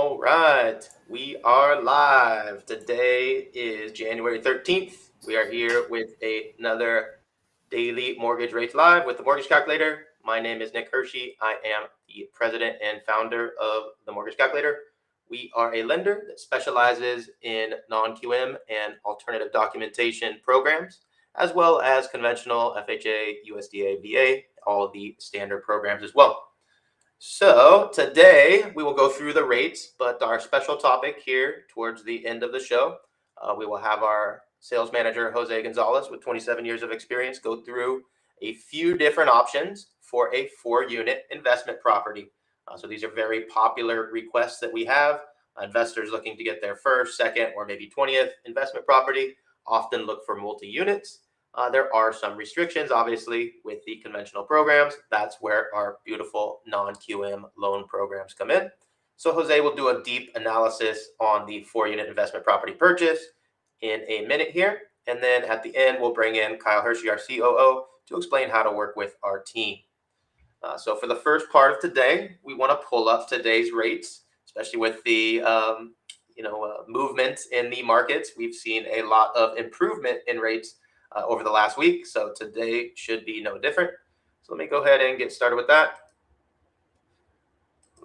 All right, we are live. Today is January 13th. We are here with another daily mortgage rates live with the mortgage calculator. My name is Nick Hiersche. I am the president and founder of the mortgage calculator. We are a lender that specializes in non-QM and alternative documentation programs, as well as conventional FHA, USDA, VA, all the standard programs as well. So today we will go through the rates, but our special topic here towards the end of the show, we will have our sales manager, Jose Gonzalez, with 27 years of experience, go through a few different options for a 4-unit investment property. So these are very popular requests that we have. Investors looking to get their first, second, or maybe 20th investment property often look for multi-units. There are some restrictions, obviously, with the conventional programs. That's where our beautiful non-QM loan programs come in. So Jose will do a deep analysis on the 4-unit investment property purchase in a minute here. And then at the end, we'll bring in Kyle Hiersche, our COO, to explain how to work with our team. So for the first part of today, we want to pull up today's rates, especially with the movement in the markets. We've seen a lot of improvement in rates over the last week, so today should be no different. So let me go ahead and get started with that.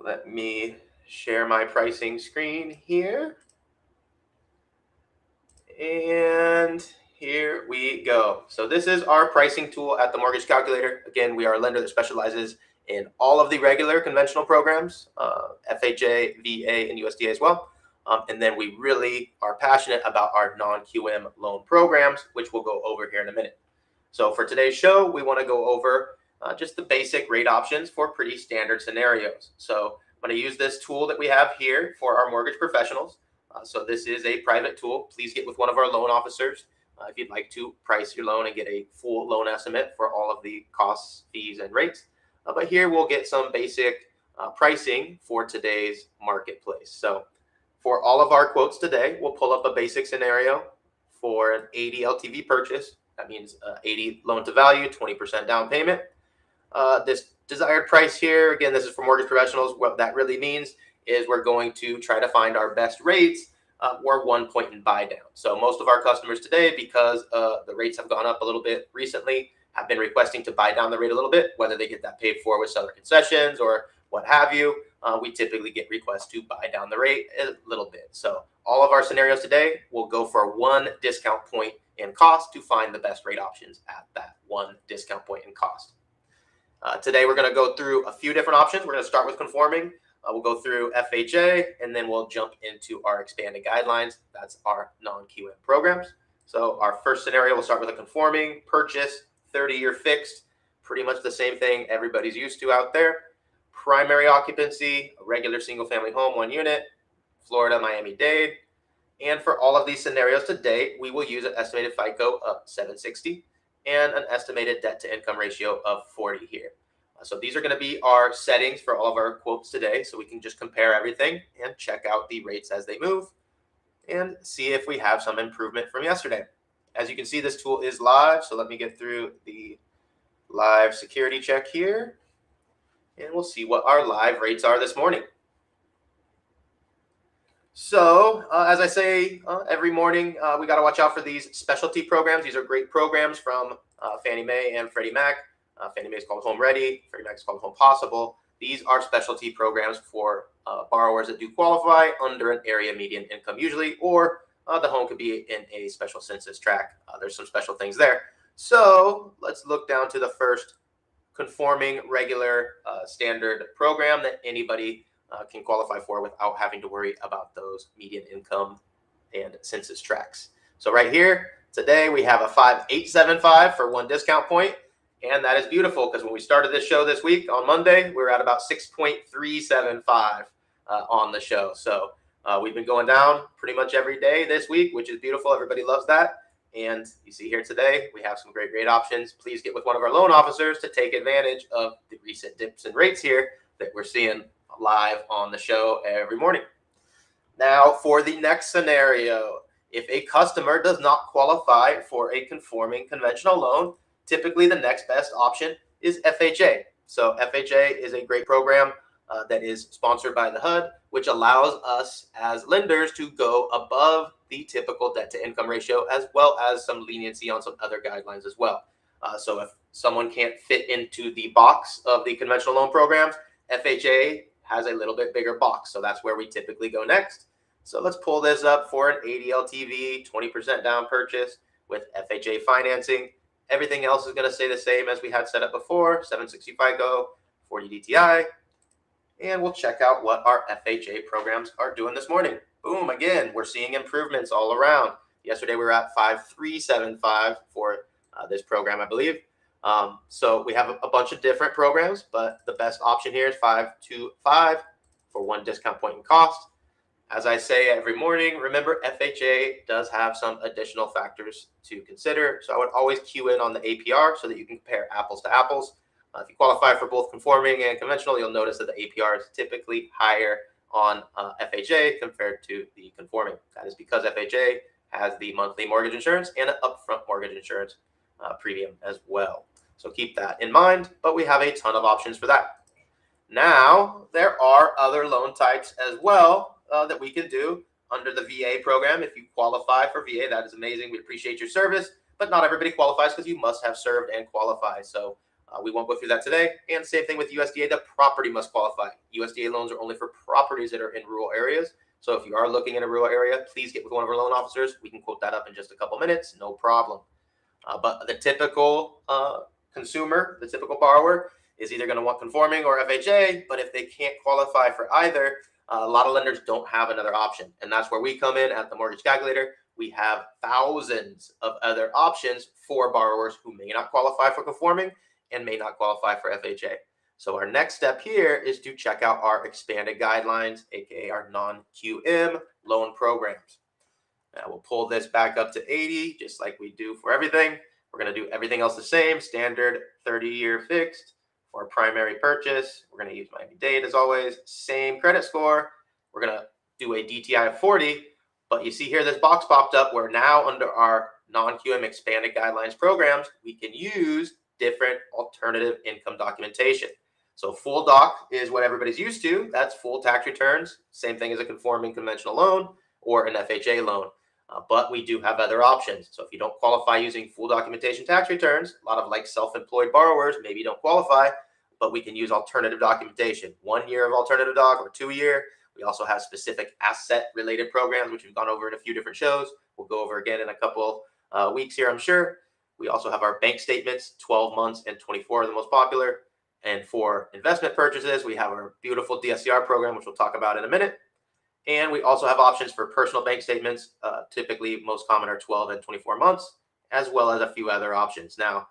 Let me share my pricing screen here. And here we go. So this is our pricing tool at the mortgage calculator. Again, we are a lender that specializes in all of the regular conventional programs, FHA, VA, and USDA as well. And then we really are passionate about our non-QM loan programs, which we'll go over here in a minute. So for today's show, we want to go over just the basic rate options for pretty standard scenarios. So I'm going to use this tool that we have here for our mortgage professionals. So this is a private tool. Please get with one of our loan officers if you'd like to price your loan and get a full loan estimate for all of the costs, fees, and rates. But here we'll get some basic pricing for today's marketplace. So for all of our quotes today, we'll pull up a basic scenario for an 80 LTV purchase. That means 80 loan to value, 20% down payment. This desired price here, again, this is for mortgage professionals. What that really means is we're going to try to find our best rates or 1 point in buy down. So most of our customers today, because the rates have gone up a little bit recently, have been requesting to buy down the rate a little bit, whether they get that paid for with seller concessions or what have you. We typically get requests to buy down the rate a little bit. So all of our scenarios today will go for 1 discount point in cost to find the best rate options at that 1 discount point in cost. Today, we're going to go through a few different options. We're going to start with conforming. We'll go through FHA, and then we'll jump into our expanded guidelines. That's our non-QM programs. So our first scenario, we'll start with a conforming purchase, 30-year fixed, pretty much the same thing everybody's used to out there. Primary occupancy, a regular single-family home, 1 unit, Florida, Miami-Dade. And for all of these scenarios today, we will use an estimated FICO of 760 and an estimated debt-to-income ratio of 40 here. So these are going to be our settings for all of our quotes today, so we can just compare everything and check out the rates as they move and see if we have some improvement from yesterday. As you can see, this tool is live, so let me get through the live security check here, and we'll see what our live rates are this morning. So as I say every morning, we got to watch out for these specialty programs. These are great programs from Fannie Mae and Freddie Mac. Fannie Mae is called Home Ready. Freddie Mac is called Home Possible. These are specialty programs for borrowers that do qualify under an area median income usually, or the home could be in a special census tract. There's some special things there. So let's look down to the first conforming regular standard program that anybody can qualify for without having to worry about those median income and census tracts. So right here, today we have a 5.875 for 1 discount point. And that is beautiful because when we started this show this week on Monday, we were at about 6.375 on the show. So we've been going down pretty much every day this week, which is beautiful. Everybody loves that. And you see here today, we have some great options. Please get with one of our loan officers to take advantage of the recent dips in rates here that we're seeing live on the show every morning. Now, for the next scenario, if a customer does not qualify for a conforming conventional loan, typically the next best option is FHA. So FHA is a great program that is sponsored by the HUD. which allows us as lenders to go above the typical debt to income ratio, as well as some leniency on some other guidelines as well. So if someone can't fit into the box of the conventional loan programs, FHA has a little bit bigger box. So that's where we typically go next. So let's pull this up for an 80 LTV, 20% down purchase with FHA financing. Everything else is going to stay the same as we had set up before, 760 FICO, 40 DTI. And we'll check out what our FHA programs are doing this morning. Boom, again, we're seeing improvements all around. Yesterday we were at 5375 for this program, I believe. So we have a bunch of different programs, but the best option here is 525 for one discount point in cost. As I say every morning, remember FHA does have some additional factors to consider. So I would always cue in on the APR so that you can compare apples to apples. If you qualify for both conforming and conventional, you'll notice that the APR is typically higher on FHA compared to the conforming. That is because FHA has the monthly mortgage insurance and an upfront mortgage insurance premium as well. So keep that in mind, but we have a ton of options for that. Now, there are other loan types as well that we can do under the VA program. If you qualify for VA, that is amazing. We appreciate your service, but not everybody qualifies because you must have served and qualify. So we won't go through that today. And same thing with USDA, the property must qualify. USDA loans are only for properties that are in rural areas. So if you are looking in a rural area, please get with one of our loan officers. We can quote that up in just a couple minutes, no problem. But the typical consumer, the typical borrower, is either going to want conforming or FHA, but if they can't qualify for either, a lot of lenders don't have another option. And that's where we come in at the Mortgage Calculator. We have thousands of other options for borrowers who may not qualify for conforming and may not qualify for FHA. So our next step here is to check out our expanded guidelines, aka our non-QM loan programs. Now we'll pull this back up to 80, just like we do for everything. We're going to do everything else the same, standard 30-year fixed for a primary purchase. We're going to use Miami-Dade as always, same credit score. We're going to do a DTI of 40, but you see here this box popped up where now under our non-QM expanded guidelines programs, we can use different alternative income documentation. So full doc is what everybody's used to. That's full tax returns, same thing as a conforming conventional loan or an FHA loan. But we do have other options. So if you don't qualify using full documentation tax returns, a lot of like self-employed borrowers maybe don't qualify, but we can use alternative documentation. 1 year of alternative doc or 2 year. We also have specific asset related programs, which we've gone over in a few different shows. We'll go over again in a couple weeks here, I'm sure. We also have our bank statements, 12 months and 24 are the most popular. And for investment purchases, we have our beautiful DSCR program, which we'll talk about in a minute. And we also have options for personal bank statements. Typically, most common are 12 and 24 months, as well as a few other options. Now,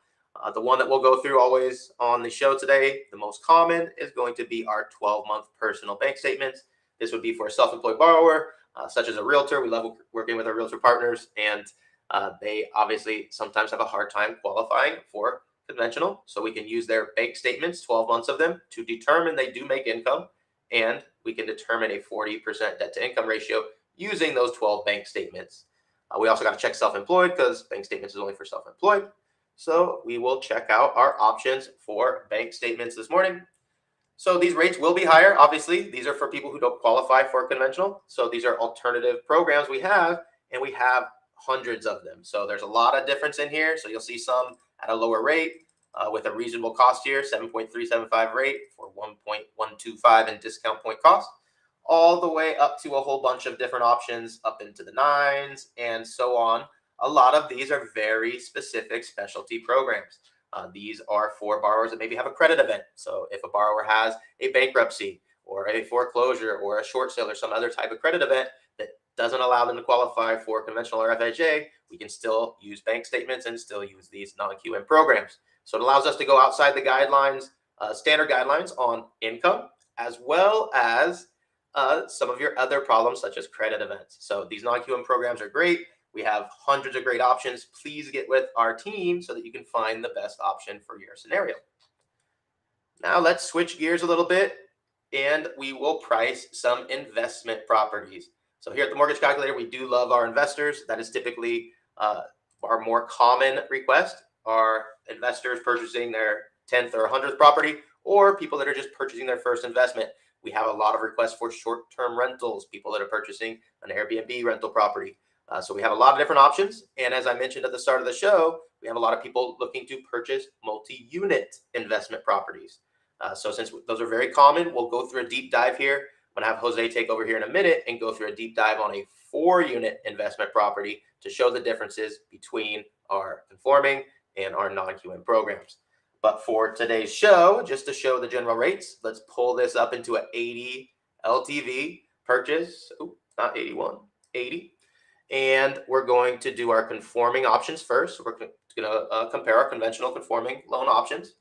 the one that we'll go through always on the show today, the most common is going to be our 12-month personal bank statements. This would be for a self-employed borrower, such as a realtor. We love working with our realtor partners, and they obviously sometimes have a hard time qualifying for conventional. So we can use their bank statements, 12 months of them, to determine they do make income, and we can determine a 40% debt to income ratio using those 12 bank statements. We also got to check self-employed because bank statements is only for self-employed. So we will check out our options for bank statements this morning. So these rates will be higher. Obviously, these are for people who don't qualify for conventional. So these are alternative programs we have, and we have hundreds of them. So there's a lot of difference in here. So you'll see some at a lower rate with a reasonable cost here, 7.375 rate for 1.125 in discount point cost, all the way up to a whole bunch of different options up into the 9s and so on. A lot of these are very specific specialty programs. These are for borrowers that maybe have a credit event. So if a borrower has a bankruptcy or a foreclosure or a short sale or some other type of credit event that doesn't allow them to qualify for conventional or FHA, we can still use bank statements and still use these non-QM programs. So it allows us to go outside the guidelines, standard guidelines on income, as well as some of your other problems such as credit events. So these non-QM programs are great. We have hundreds of great options. Please get with our team so that you can find the best option for your scenario. Now let's switch gears a little bit and we will price some investment properties. So here at the Mortgage Calculator, we do love our investors. That is typically our more common request are investors purchasing their 10th or 100th property, or people that are just purchasing their first investment. We have a lot of requests for short-term rentals, people that are purchasing an Airbnb rental property. So we have a lot of different options. And as I mentioned at the start of the show, we have a lot of people looking to purchase multi-unit investment properties. So since those are very common, we'll go through a deep dive here. I'm going to have Jose take over here in a minute and go through a deep dive on a 4-unit investment property to show the differences between our conforming and our non-QM programs. But for today's show, just to show the general rates, let's pull this up into an 80 LTV purchase. Oh, not 81, 80. And we're going to do our conforming options first. So we're going to compare our conventional conforming loan options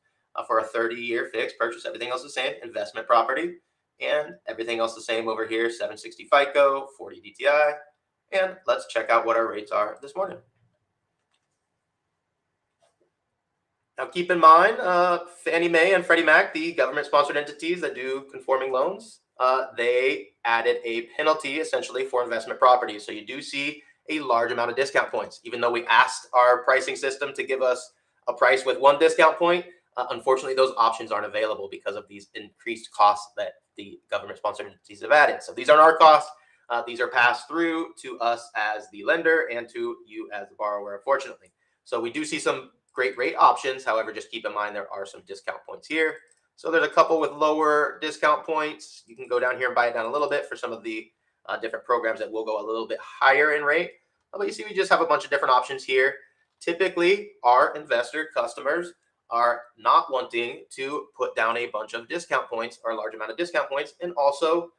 for a 30-year fixed purchase. Everything else the same, investment property, and everything else the same over here, 760 FICO, 40 DTI. And let's check out what our rates are this morning. Now, keep in mind, Fannie Mae and Freddie Mac, the government-sponsored entities that do conforming loans, they added a penalty essentially for investment properties. So you do see a large amount of discount points. Even though we asked our pricing system to give us a price with 1 discount point, unfortunately, those options aren't available because of these increased costs that the government-sponsored entities have added. So these aren't our costs. These are passed through to us as the lender and to you as the borrower, unfortunately. So we do see some great rate options. However, just keep in mind there are some discount points here. So there's a couple with lower discount points. You can go down here and buy it down a little bit for some of the different programs that will go a little bit higher in rate. But you see, we just have a bunch of different options here. Typically, our investor customers are not wanting to put down a bunch of discount points or a large amount of discount points, and also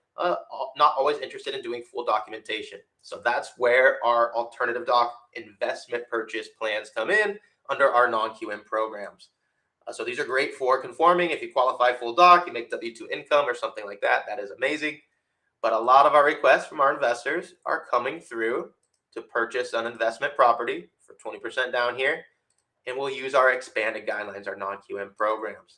not always interested in doing full documentation. So that's where our alternative doc investment purchase plans come in under our non-QM programs. So these are great for conforming. If you qualify full doc, you make W-2 income or something like that, that is amazing. But a lot of our requests from our investors are coming through to purchase an investment property for 20% down here. And we'll use our expanded guidelines, our non-QM programs.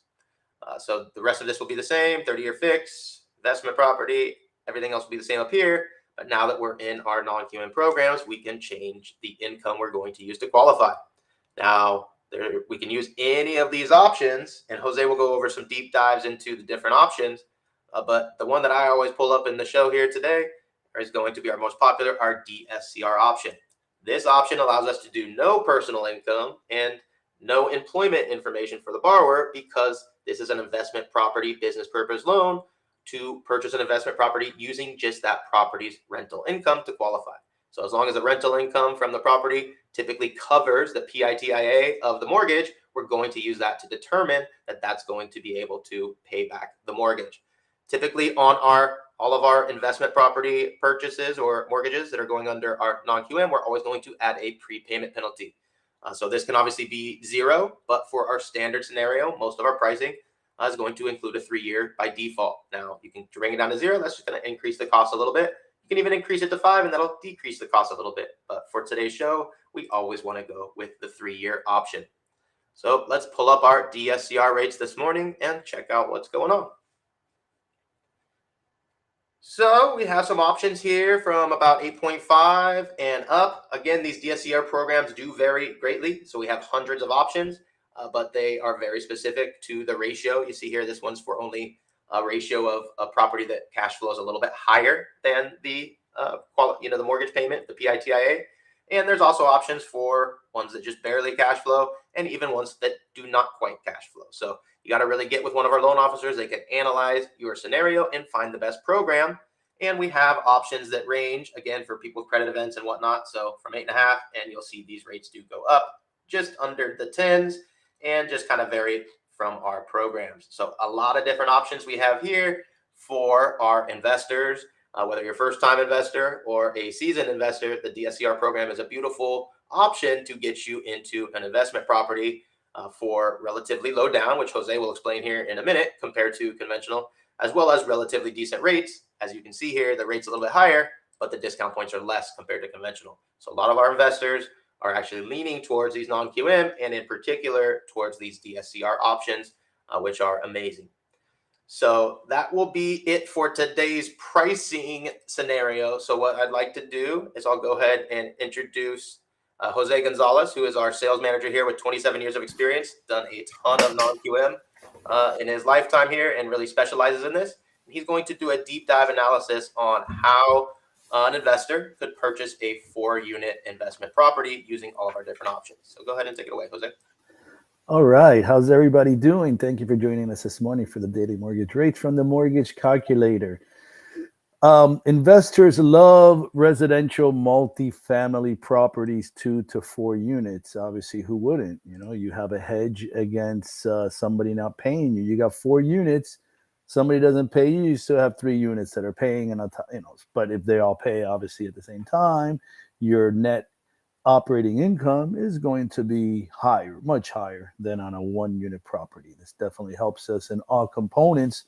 So the rest of this will be the same, 30-year fix, investment property, everything else will be the same up here. But now that we're in our non-QM programs, we can change the income we're going to use to qualify. Now, we can use any of these options, and Jose will go over some deep dives into the different options. But the one that I always pull up in the show here today is going to be our most popular, our DSCR option. This option allows us to do no personal income and no employment information for the borrower, because this is an investment property business purpose loan to purchase an investment property using just that property's rental income to qualify. So as long as the rental income from the property typically covers the PITIA of the mortgage, we're going to use that to determine that that's going to be able to pay back the mortgage. Typically on all of our investment property purchases or mortgages that are going under our non-QM, we're always going to add a prepayment penalty. So this can obviously be 0, but for our standard scenario, most of our pricing is going to include a 3-year by default. Now, you can bring it down to 0. That's just going to increase the cost a little bit. You can even increase it to 5, and that'll decrease the cost a little bit. But for today's show, we always want to go with the 3-year option. So let's pull up our DSCR rates this morning and check out what's going on. So we have some options here from about 8.5 and up. Again, these DSCR programs do vary greatly. So we have hundreds of options, but they are very specific to the ratio. You see here, this one's for only a ratio of a property that cash flows a little bit higher than the the mortgage payment, the PITIA. And there's also options for ones that just barely cash flow, and even ones that do not quite cash flow. So you got to really get with one of our loan officers. They can analyze your scenario and find the best program. And we have options that range, again, for people with credit events and whatnot. So from 8.5, and you'll see these rates do go up just under the 10s and just kind of vary from our programs. So a lot of different options we have here for our investors. Whether you're a first-time investor or a seasoned investor, the DSCR program is a beautiful option to get you into an investment property for relatively low down, which Jose will explain here in a minute, compared to conventional, as well as relatively decent rates. As you can see here, the rate's a little bit higher, but the discount points are less compared to conventional. So a lot of our investors are actually leaning towards these non-QM, and in particular towards these DSCR options, which are amazing. So that will be it for today's pricing scenario. So what I'd like to do is I'll go ahead and introduce Jose Gonzalez, who is our sales manager here with 27 years of experience, done a ton of non-QM in his lifetime here and really specializes in this. he's going to do a deep dive analysis on how an investor could purchase a 4-unit investment property using all of our different options. So go ahead and take it away, Jose. All right. How's everybody doing? Thank you for joining us this morning for the daily mortgage rates from the mortgage calculator. Investors love residential multifamily properties, 2 to 4 units. Obviously, who wouldn't? You have a hedge against somebody not paying you. You got 4 units. Somebody doesn't pay you, you still have 3 units that are paying, and But if they all pay, obviously at the same time, your net operating income is going to be higher, much higher than on a 1 unit property. This definitely helps us in all components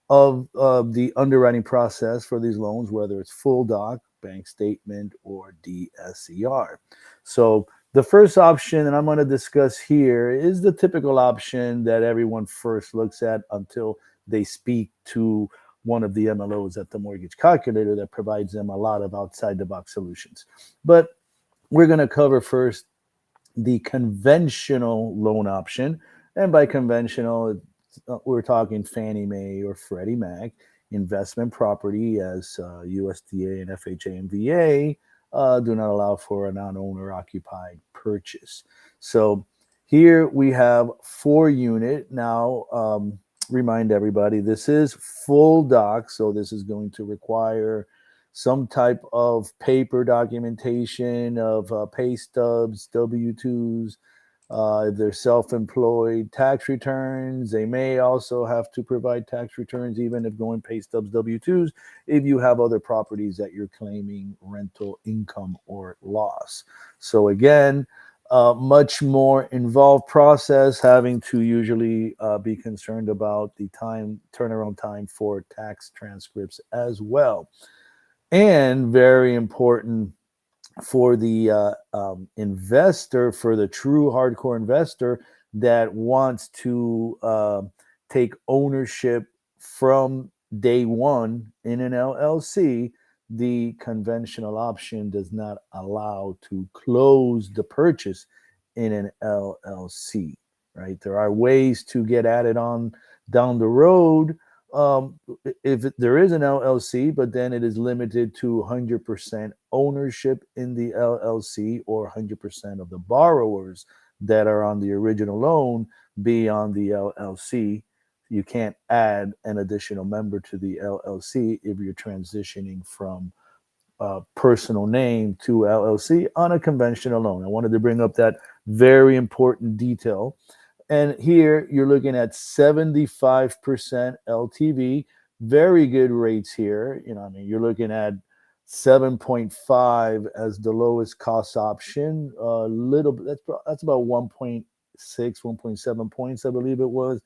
of the underwriting process for these loans, whether it's full doc, bank statement, or DSCR. So the first option that I'm going to discuss here is the typical option that everyone first looks at until they speak to one of the MLOs at the mortgage calculator that provides them a lot of outside the box solutions. But we're going to cover first the conventional loan option. And by conventional, we're talking Fannie Mae or Freddie Mac investment property, as USDA and FHA and VA do not allow for a non-owner occupied purchase. So here we have 4 unit. Now, remind everybody, this is full doc. So this is going to require some type of paper documentation of pay stubs, W-2s. If they're self-employed, tax returns. They may also have to provide tax returns, even if going pay stubs, W-2s, if you have other properties that you're claiming rental income or loss. So again, much more involved process, having to usually be concerned about the turnaround time for tax transcripts as well. And very important for the investor, for the true hardcore investor that wants to take ownership from day one in an LLC, the conventional option does not allow to close the purchase in an LLC, right? There are ways to get added on down the road, if there is an LLC, but then it is limited to 100% ownership in the LLC, or 100% of the borrowers that are on the original loan be on the LLC. You can't add an additional member to the LLC if you're transitioning from personal name to LLC on a conventional loan. I wanted to bring up that very important detail. And here you're looking at 75% LTV, very good rates here. You're looking at 7.5 as the lowest cost option. A little bit, that's about 1.6, 1.7 points, I believe it was.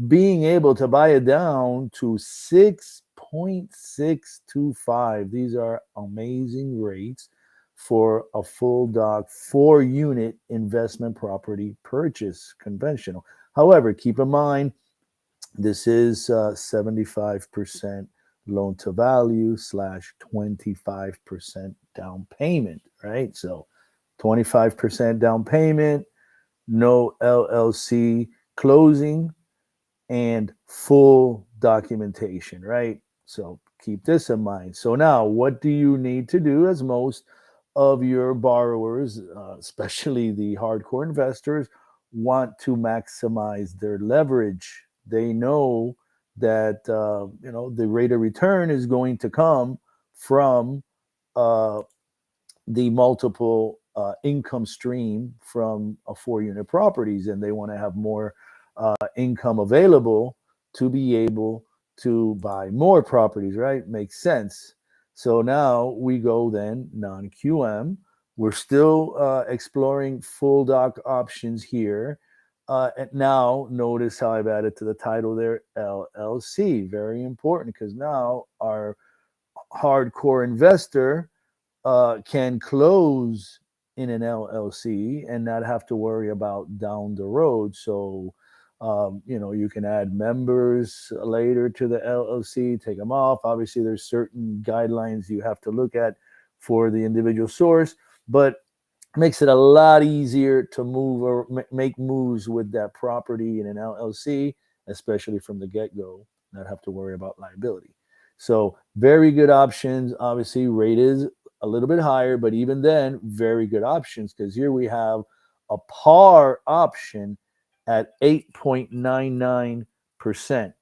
Being able to buy it down to 6.625. These are amazing rates for a full doc 4-unit investment property purchase, conventional. However, keep in mind, this is 75% loan to value / 25% down payment, right? So 25% down payment, no LLC closing, and full documentation, right? So keep this in mind. So now, what do you need to do, as most of your borrowers, especially the hardcore investors, want to maximize their leverage? They know that the rate of return is going to come from uh, the multiple income stream from a 4-unit properties, and they want to have more income available to be able to buy more properties, right? Makes sense. So now we go then non-QM. We're still exploring full doc options here. And now notice how I've added to the title there, LLC. Very important, because now our hardcore investor can close in an LLC and not have to worry about down the road. So, you can add members later to the LLC, take them off. Obviously, there's certain guidelines you have to look at for the individual source, but makes it a lot easier to move or make moves with that property in an LLC, especially from the get-go. not have to worry about liability. So very good options. Obviously, rate is a little bit higher, but even then, very good options, because here we have a par option at 8.99%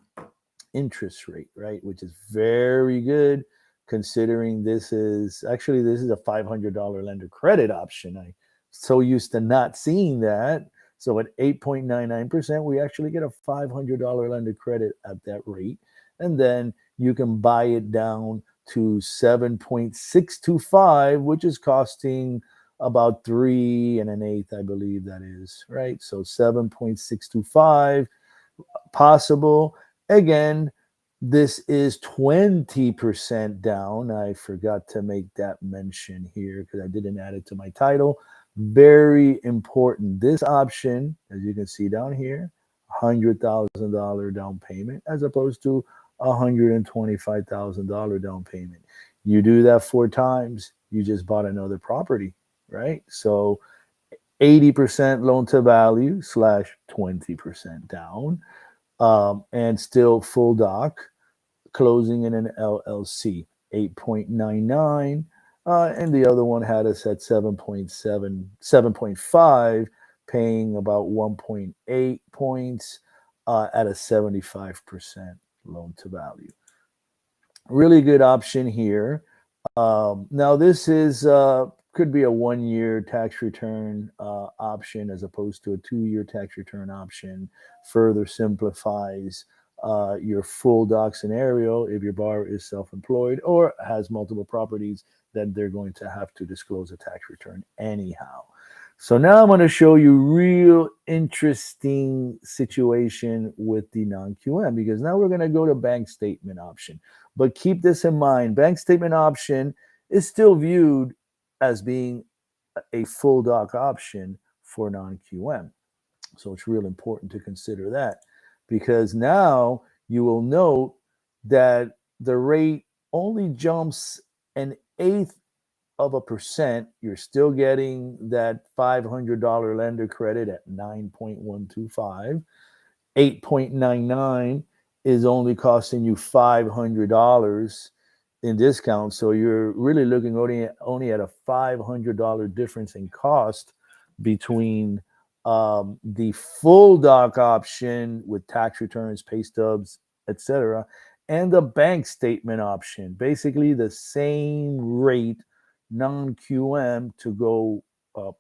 interest rate, right? Which is very good, considering this is a $500 lender credit option. I so used to not seeing that. So at 8.99%, we actually get a $500 lender credit at that rate. And then you can buy it down to 7.625, which is costing about 3 1/8, I believe that is, right? So 7.625 possible. Again, this is 20% down. I forgot to make that mention here because I didn't add it to my title. Very important. This option, as you can see down here, $100,000 down payment as opposed to $125,000 down payment. You do that 4 times, you just bought another property, right? So 80% loan to value / 20% down, and still full doc, closing in an LLC, 8.99. And the other one had us at 7.5, paying about 1.8 points at a 75% loan to value. Really good option here. Now this is could be a 1-year tax return option as opposed to a 2-year tax return option. Further simplifies your full doc scenario if your borrower is self-employed or has multiple properties that they're going to have to disclose a tax return anyhow. So now I'm going to show you real interesting situation with the non-QM, because now we're going to go to bank statement option. But keep this in mind, bank statement option is still viewed as being a full doc option for non-QM. So it's real important to consider that, because now you will note that the rate only jumps 1/8%. You're still getting that $500 lender credit at 9.125. 8.99 is only costing you $500 in discount. So you're really looking only at a $500 difference in cost between the full doc option with tax returns, pay stubs, etc., and the bank statement option. Basically the same rate, non-QM, to go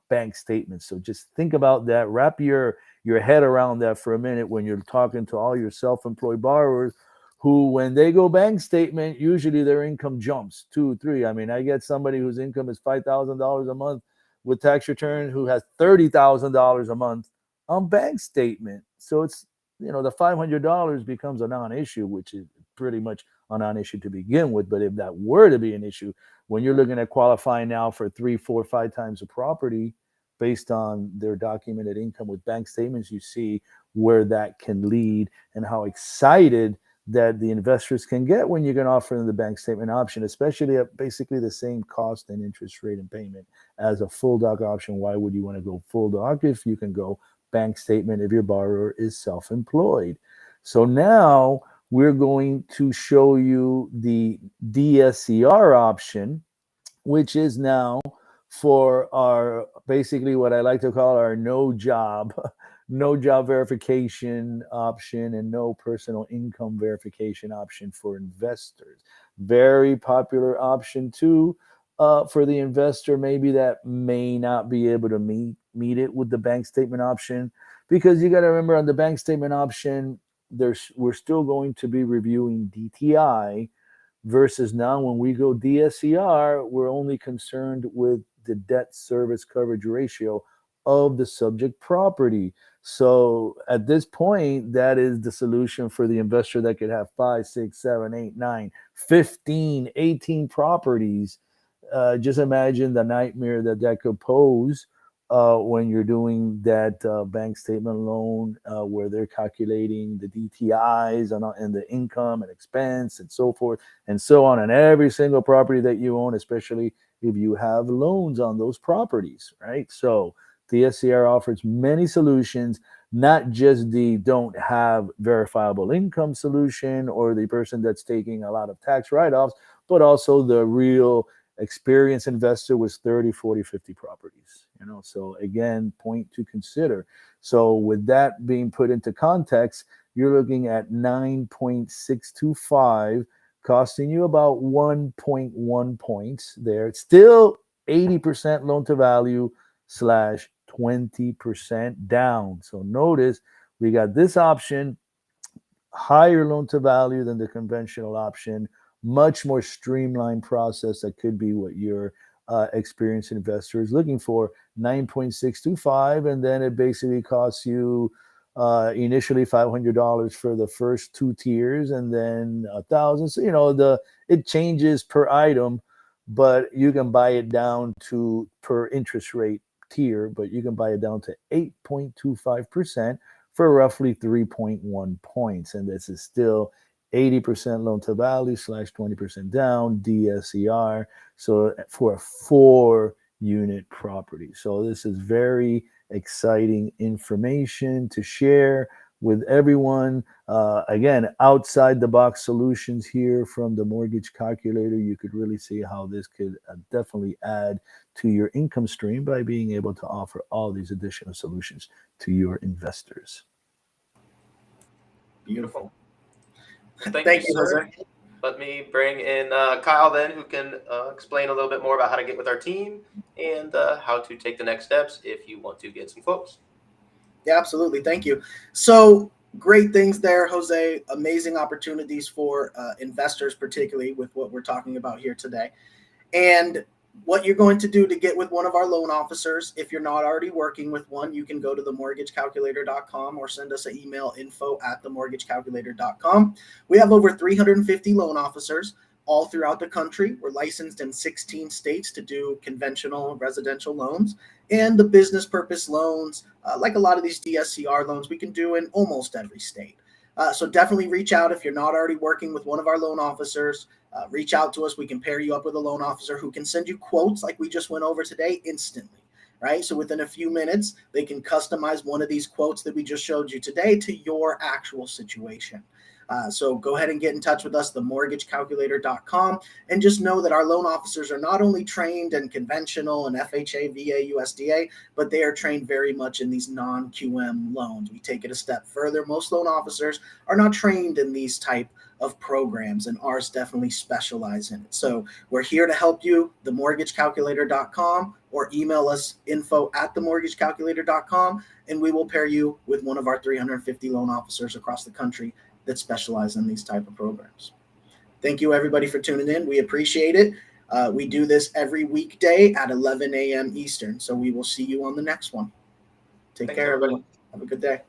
bank statements. So just think about that. Wrap your head around that for a minute when you're talking to all your self-employed borrowers who, when they go bank statement, usually their income jumps 2, 3. I mean, I get somebody whose income is $5,000 a month with tax return who has $30,000 a month on bank statement. So it's, the $500 becomes a non-issue, which is pretty much a non-issue to begin with. But if that were to be an issue, when you're looking at qualifying now for 3, 4, 5 times a property based on their documented income with bank statements, you see where that can lead and how excited that the investors can get when you can offer them the bank statement option, especially at basically the same cost and interest rate and payment as a full doc option. Why would you want to go full doc if you can go bank statement if your borrower is self-employed? So now we're going to show you the DSCR option, which is now for our, basically what I like to call our no job verification option and no personal income verification option for investors. Very popular option too, for the investor maybe that may not be able to meet it with the bank statement option, because you got to remember, on the bank statement option, we're still going to be reviewing DTI, versus now when we go DSCR, we're only concerned with the debt service coverage ratio of the subject property. So at this point, that is the solution for the investor that could have 5, 6, 7, 8, 9, 15, 18 properties. Just imagine the nightmare that could pose when you're doing that bank statement loan, where they're calculating the DTIs and the income and expense and so forth and so on every single property that you own, especially if you have loans on those properties, right? So DSCR offers many solutions. not just the don't have verifiable income solution or the person that's taking a lot of tax write-offs, but also the real experienced investor with 30, 40, 50 properties. So again, point to consider. So with that being put into context, you're looking at 9.625, costing you about 1.1 points there. It's still 80% loan to value slash 20% down. So notice we got this option, higher loan to value than the conventional option, much more streamlined process that could be what your experienced investor is looking for. 9.625, and then it basically costs you initially $500 for the first two tiers, and then $1,000. So it changes per item, but you can buy it down to per interest rate tier, but you can buy it down to 8.25% for roughly 3.1 points. And this is still 80% loan to value slash 20% down, DSCR. So for a 4-unit property. So this is very exciting information to share with everyone. Again, outside the box solutions here from the mortgage calculator. You could really see how this could definitely add to your income stream by being able to offer all these additional solutions to your investors. Beautiful. Thank you, sir. Jose. Let me bring in Kyle then, who can explain a little bit more about how to get with our team and how to take the next steps if you want to get some quotes. Yeah, absolutely. Thank you. So great things there, Jose. Amazing opportunities for investors, particularly with what we're talking about here today. And what you're going to do to get with one of our loan officers, if you're not already working with one, you can go to themortgagecalculator.com or send us an email, info@themortgagecalculator.com. We have over 350 loan officers all throughout the country. We're licensed in 16 states to do conventional residential loans, and the business purpose loans, like a lot of these DSCR loans, we can do in almost every state. So definitely reach out if you're not already working with one of our loan officers. Reach out to us. We can pair you up with a loan officer who can send you quotes like we just went over today instantly, right? So within a few minutes, they can customize one of these quotes that we just showed you today to your actual situation. So go ahead and get in touch with us, themortgagecalculator.com, and just know that our loan officers are not only trained in conventional and FHA, VA, USDA, but they are trained very much in these non-QM loans. We take it a step further. Most loan officers are not trained in these type of programs, and ours definitely specialize in it. So we're here to help you, themortgagecalculator.com, or email us info@themortgagecalculator.com, and we will pair you with one of our 350 loan officers across the country that specialize in these type of programs. Thank you, everybody, for tuning in. We appreciate it. We do this every weekday at 11 a.m. Eastern, so we will see you on the next one. Take care, everybody. Have a good day.